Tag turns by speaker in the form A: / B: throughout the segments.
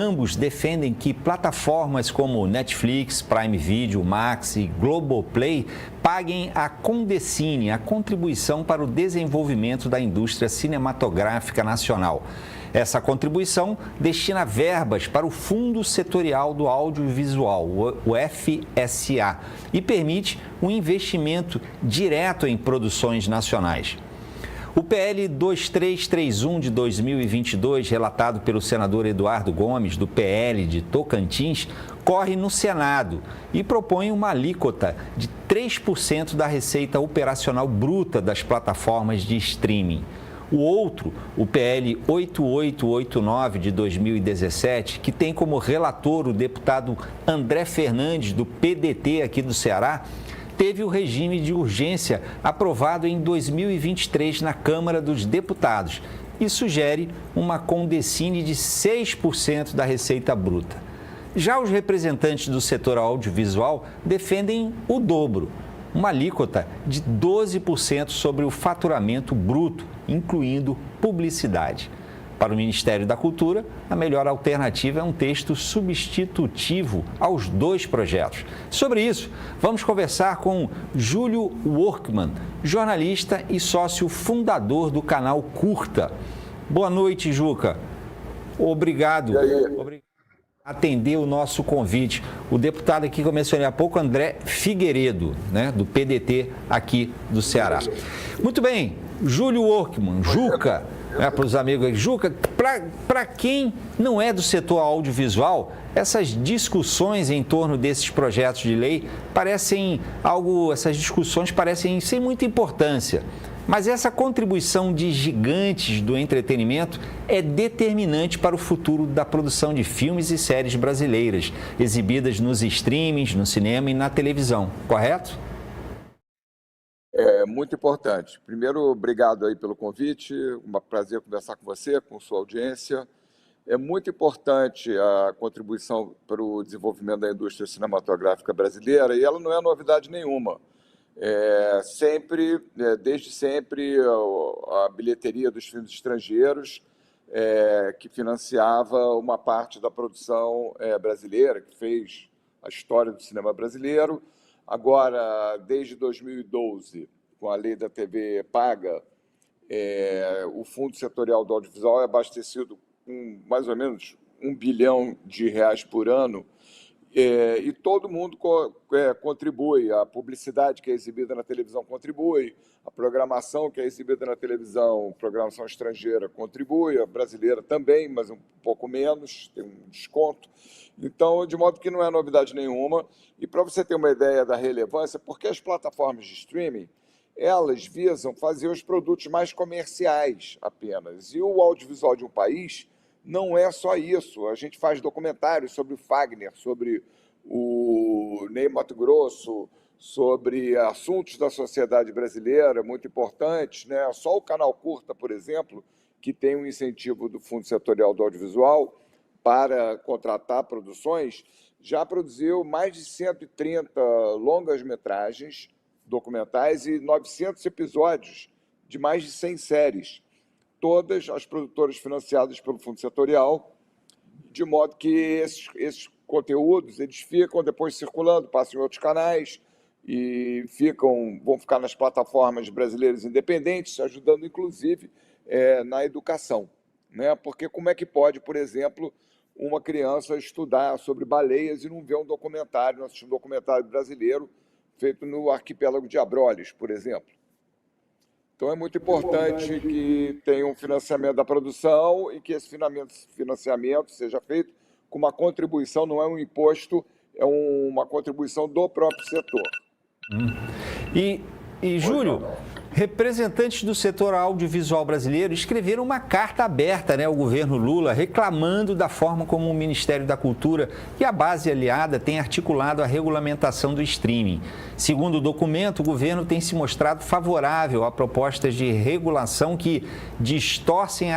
A: Ambos defendem que plataformas como Netflix, Prime Video, Max e Globoplay paguem a Condecine, a contribuição para o desenvolvimento da indústria cinematográfica nacional. Essa contribuição destina verbas para o Fundo Setorial do Audiovisual, o FSA, e permite um investimento direto em produções nacionais. O PL 2331 de 2022, relatado pelo senador Eduardo Gomes, do PL de Tocantins, corre no Senado e propõe uma alíquota de 3% da receita operacional bruta das plataformas de streaming. O outro, o PL 8889 de 2017, que tem como relator o deputado André Fernandes, do PDT aqui do Ceará, teve o regime de urgência aprovado em 2023 na Câmara dos Deputados e sugere uma Condecine de 6% da receita bruta. Já os representantes do setor audiovisual defendem o dobro, uma alíquota de 12% sobre o faturamento bruto, incluindo publicidade. Para o Ministério da Cultura, a melhor alternativa é um texto substitutivo aos dois projetos. Sobre isso, vamos conversar com Júlio Workman, jornalista e sócio fundador do canal Curta. Boa noite, Juca. Obrigado por atender o nosso convite. O deputado aqui que eu mencionei há pouco, André Figueiredo, do PDT aqui do Ceará. Muito bem, Júlio Workman, Juca. Para os amigos aí, Juca, para quem não é do setor audiovisual, essas discussões em torno desses projetos de lei essas discussões parecem sem muita importância. Mas essa contribuição de gigantes do entretenimento é determinante para o futuro da produção de filmes e séries brasileiras, exibidas nos streamings, no cinema e na televisão, correto?
B: É muito importante. Primeiro, obrigado aí pelo convite, um prazer conversar com você, com sua audiência. É muito importante a contribuição para o desenvolvimento da indústria cinematográfica brasileira e ela não é novidade nenhuma. Desde sempre, a bilheteria dos filmes estrangeiros que financiava uma parte da produção brasileira, que fez a história do cinema brasileiro. Agora, desde 2012, com a lei da TV paga, o Fundo Setorial do Audiovisual é abastecido com mais ou menos R$1 bilhão por ano, e todo mundo contribui. A publicidade que é exibida na televisão contribui, a programação que é exibida na televisão, programação estrangeira, contribui, a brasileira também, mas um pouco menos, tem um desconto. Então, de modo que não é novidade nenhuma. E para você ter uma ideia da relevância, porque as plataformas de streaming, elas visam fazer os produtos mais comerciais apenas. E o audiovisual de um país não é só isso. A gente faz documentários sobre o Fagner, sobre o Ney Matogrosso, sobre assuntos da sociedade brasileira muito importantes, né? Só o canal Curta, por exemplo, que tem um incentivo do Fundo Setorial do Audiovisual para contratar produções, já produziu mais de 130 longas-metragens documentais e 900 episódios de mais de 100 séries, todas as produtoras financiadas pelo Fundo Setorial, de modo que esses conteúdos eles ficam depois circulando, passam em outros canais e vão ficar nas plataformas brasileiras independentes, ajudando, inclusive, na educação. Né? Porque como é que pode, por exemplo, uma criança estudar sobre baleias e não ver um documentário, não assistir um documentário brasileiro feito no arquipélago de Abrolhos, por exemplo. Então, é muito importante que tenha um financiamento da produção e que esse financiamento seja feito com uma contribuição, não é um imposto, é uma contribuição do próprio setor.
A: E Júlio, representantes do setor audiovisual brasileiro escreveram uma carta aberta ao governo Lula reclamando da forma como o Ministério da Cultura e a base aliada têm articulado a regulamentação do streaming. Segundo o documento, o governo tem se mostrado favorável a propostas de regulação que distorcem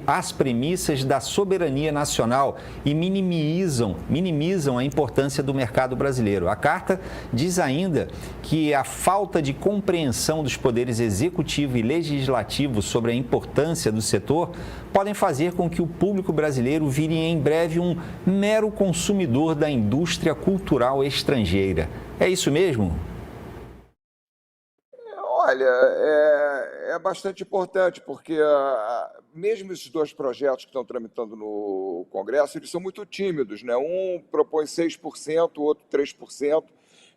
A: as premissas da soberania nacional e minimizam a importância do mercado brasileiro. A carta diz ainda que a falta de compreensão dos poderes executivo e legislativo sobre a importância do setor podem fazer com que o público brasileiro vire em breve um mero consumidor da indústria cultural estrangeira. É isso mesmo?
B: Olha, é bastante importante, porque mesmo esses dois projetos que estão tramitando no Congresso, eles são muito tímidos, né? Um propõe 6%, o outro 3%.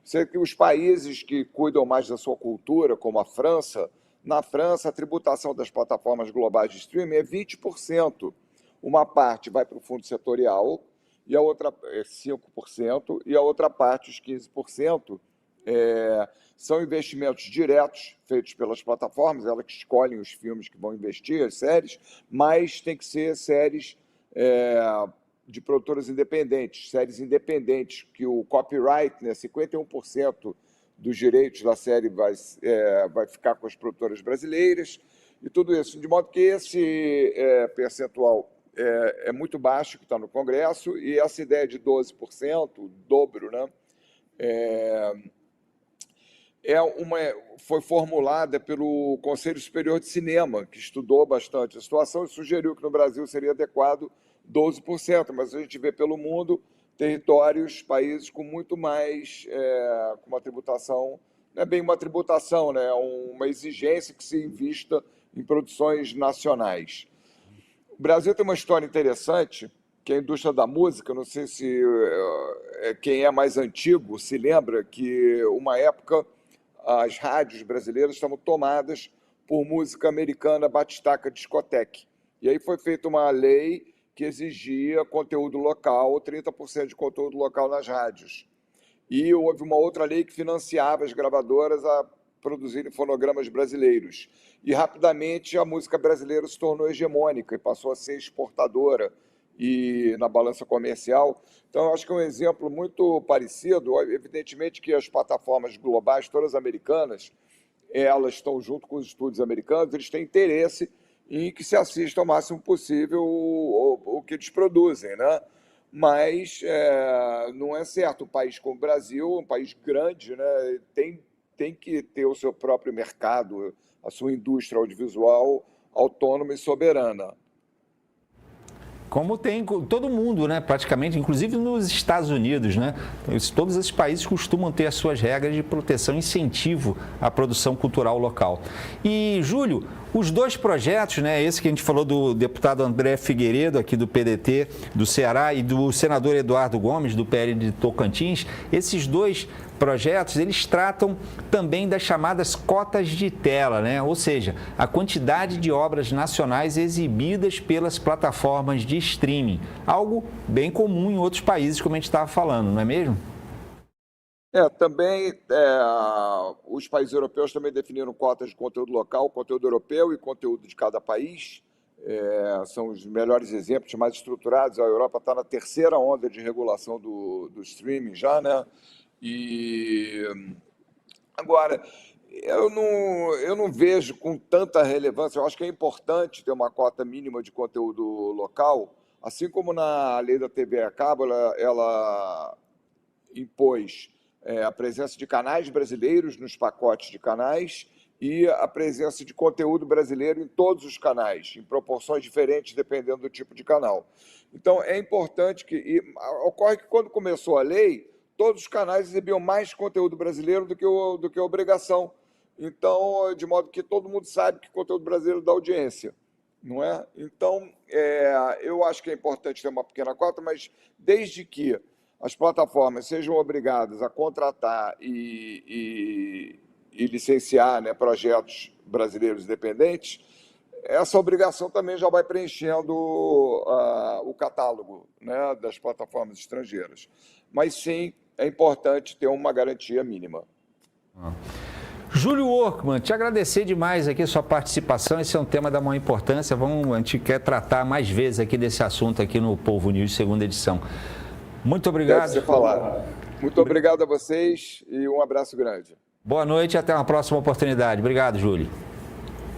B: Sei que os países que cuidam mais da sua cultura, como a França, na França a tributação das plataformas globais de streaming é 20%. Uma parte vai para o fundo setorial, e a outra é 5%, e a outra parte, os 15%, são investimentos diretos feitos pelas plataformas, elas que escolhem os filmes que vão investir, as séries, mas tem que ser séries de produtoras independentes, séries independentes, que o copyright, né, 51% dos direitos da série vai ficar com as produtoras brasileiras, e tudo isso, de modo que esse percentual é muito baixo, que está no Congresso, e essa ideia de 12%, o dobro, né, foi formulada pelo Conselho Superior de Cinema, que estudou bastante a situação e sugeriu que no Brasil seria adequado 12%, mas a gente vê pelo mundo territórios, países com muito mais, com uma tributação, não é bem uma tributação, né, é uma exigência que se invista em produções nacionais. O Brasil tem uma história interessante, que é a indústria da música, não sei se quem é mais antigo se lembra que, uma época, as rádios brasileiras estavam tomadas por música americana batistaca discoteque. E aí foi feita uma lei que exigia conteúdo local, 30% de conteúdo local nas rádios. E houve uma outra lei que financiava as gravadoras a produzirem fonogramas brasileiros. E, rapidamente, a música brasileira se tornou hegemônica e passou a ser exportadora e na balança comercial. Então, eu acho que é um exemplo muito parecido. Evidentemente que as plataformas globais, todas americanas, elas estão junto com os estúdios americanos, eles têm interesse em que se assista ao máximo possível o que eles produzem, né? Mas não é certo. Um país como o Brasil, um país grande, né, tem que ter o seu próprio mercado, a sua indústria audiovisual autônoma e soberana.
A: Como tem todo mundo, né, praticamente, inclusive nos Estados Unidos, né? Todos esses países costumam ter as suas regras de proteção e incentivo à produção cultural local. E, Júlio, os dois projetos, né, esse que a gente falou do deputado André Figueiredo, aqui do PDT do Ceará, e do senador Eduardo Gomes, do PL de Tocantins, esses dois projetos, eles tratam também das chamadas cotas de tela, né? Ou seja, a quantidade de obras nacionais exibidas pelas plataformas de streaming, algo bem comum em outros países, como a gente estava falando, não é mesmo?
B: Também os países europeus também definiram cotas de conteúdo local, conteúdo europeu e conteúdo de cada país. São os melhores exemplos, mais estruturados. A Europa está na terceira onda de regulação do streaming já, né? E agora, eu não vejo com tanta relevância. Eu acho que é importante ter uma cota mínima de conteúdo local, assim como na lei da TV a cabo, ela impôs a presença de canais brasileiros nos pacotes de canais e a presença de conteúdo brasileiro em todos os canais, em proporções diferentes, dependendo do tipo de canal. Então, é importante ocorre que, quando começou a lei, todos os canais exibiam mais conteúdo brasileiro do que a obrigação. Então, de modo que todo mundo sabe que conteúdo brasileiro dá audiência, não é? Então, eu acho que é importante ter uma pequena cota, mas desde que as plataformas sejam obrigadas a contratar e licenciar, né, projetos brasileiros independentes, essa obrigação também já vai preenchendo o catálogo, né, das plataformas estrangeiras. Mas, sim, é importante ter uma garantia mínima.
A: Júlio Workman, te agradecer demais aqui a sua participação. Esse é um tema da maior importância. A gente quer tratar mais vezes aqui desse assunto aqui no Povo News, segunda edição. Muito obrigado.
B: Deve ser falado. Muito obrigado a vocês e um abraço grande.
A: Boa noite e até uma próxima oportunidade. Obrigado, Júlio.